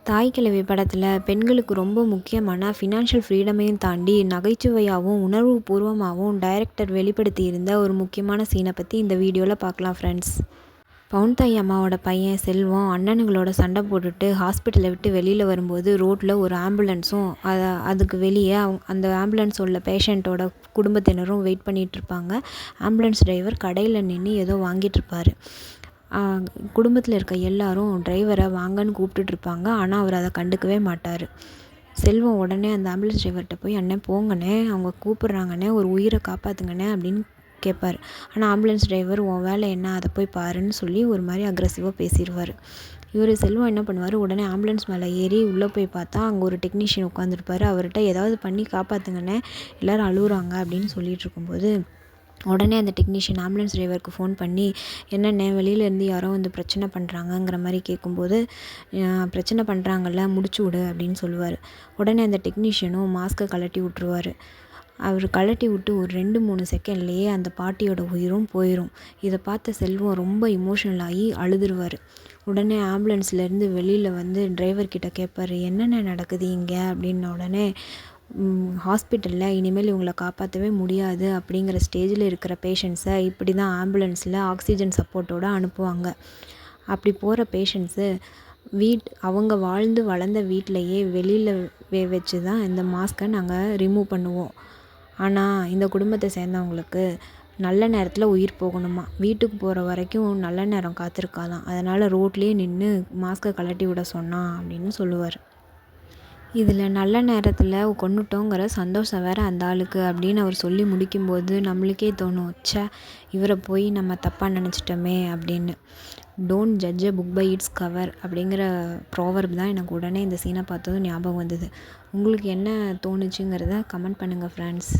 தாய் கிழவி படத்தில் பெண்களுக்கு ரொம்ப முக்கியமான ஃபினான்ஷியல் ஃப்ரீடமையும் தாண்டி நகைச்சுவையாகவும் உணர்வுபூர்வமாகவும் டைரக்டர் வெளிப்படுத்தியிருந்த ஒரு முக்கியமான சீனை பற்றி இந்த வீடியோவில் பார்க்கலாம் ஃப்ரெண்ட்ஸ். பவுன்தாய் அம்மாவோட பையன் செல்வம் அண்ணனுங்களோட சண்டை போட்டுட்டு ஹாஸ்பிட்டலை விட்டு வெளியில் வரும்போது ரோட்டில் ஒரு ஆம்புலன்ஸும் அதுக்கு வெளியே அந்த ஆம்புலன்ஸ் உள்ள பேஷண்ட்டோட குடும்பத்தினரும் வெயிட் பண்ணிகிட்டு இருப்பாங்க. ஆம்புலன்ஸ் டிரைவர் கடையில் நின்று ஏதோ வாங்கிட்டு இருப்பார். குடும்பத்தில் இருக்க எல்லாரும் டிரைவரை வாங்கன்னு கூப்பிட்டுட்ருப்பாங்க. ஆனால் அவர் அதை கண்டுக்கவே மாட்டார். செல்வம் உடனே அந்த ஆம்புலன்ஸ் டிரைவர்கிட்ட போய் அண்ணே போங்கண்ணே, அவங்க கூப்பிட்றாங்கண்ணே, ஒரு உயிரை காப்பாற்றுங்கண்ணே அப்படின்னு கேட்பார். ஆனால் ஆம்புலன்ஸ் டிரைவர் உன் வேலை என்ன, அதை போய் பாருன்னு சொல்லி ஒரு மாதிரி அக்ரெசிவாக பேசிடுவார். செல்வம் என்ன பண்ணுவார், உடனே ஆம்புலன்ஸ் மேலே ஏறி உள்ளே போய் பார்த்தா அங்கே ஒரு டெக்னீஷியன் உட்காந்துருப்பார். அவர்கிட்ட ஏதாவது பண்ணி காப்பாற்றுங்கண்ணே, எல்லோரும் அழுகுறாங்க அப்படின்னு சொல்லிட்டு இருக்கும்போது உடனே அந்த டெக்னீஷியன் ஆம்புலன்ஸ் டிரைவருக்கு ஃபோன் பண்ணி என்னென்ன வெளியிலேருந்து யாரோ வந்து பிரச்சனை பண்ணுறாங்கங்கிற மாதிரி கேட்கும்போது பிரச்சனை பண்ணுறாங்கல்ல முடிச்சு விடு அப்படின்னு சொல்லுவார். உடனே அந்த டெக்னீஷியனும் மாஸ்க்கை கழட்டி விட்ருவார். அவர் கழட்டி விட்டு ஒரு 2-3 செகண்ட்லேயே அந்த பாட்டியோட உயிரும் போயிடும். இதை பார்த்த செல்வம் ரொம்ப இமோஷனல் ஆகி அழுதுருவார். உடனே ஆம்புலன்ஸ்லேருந்து வெளியில் வந்து டிரைவர்கிட்ட கேட்பார், என்னென்ன நடக்குது இங்கே அப்படின்ன உடனே ஹாஸ்பிட்டலில் இனிமேல் இவங்களை காப்பாற்றவே முடியாது அப்படிங்கிற ஸ்டேஜில் இருக்கிற பேஷண்ட்ஸை இப்படி தான் ஆம்புலன்ஸில் ஆக்சிஜன் சப்போர்ட்டோடு அனுப்புவாங்க. அப்படி போகிற பேஷண்ட்ஸு அவங்க வாழ்ந்து வளர்ந்த வீட்டிலையே வெளியில் வச்சு தான் இந்த மாஸ்க்கை நாங்கள் ரிமூவ் பண்ணுவோம். ஆனால் இந்த குடும்பத்தை சேர்ந்தவங்களுக்கு நல்ல நேரத்தில் உயிர் போகணுமா, வீட்டுக்கு போகிற வரைக்கும் நல்ல நேரம் காத்திருக்காதான், அதனால் ரோட்லேயே நின்று மாஸ்க்கை கழட்டி விட சொன்னான் அப்படின்னு சொல்லுவார். இதில் நல்ல நேரத்தில் கொன்னுட்டோங்கிற சந்தோஷம் வேறு அந்த ஆளுக்கு அப்படின்னு அவர் சொல்லி முடிக்கும்போது நம்மளுக்கே தோணும், ச்சே இவரை போய் நம்ம தப்பாக நினச்சிட்டோமே அப்படின்னு. Don't judge a book by its cover அப்படிங்கிற ப்ராவர்ப் தான் எனக்கு உடனே இந்த சீனை பார்த்ததும் ஞாபகம் வந்தது. உங்களுக்கு என்ன தோணுச்சுங்கிறத கமெண்ட் பண்ணுங்கள் ஃப்ரெண்ட்ஸ்.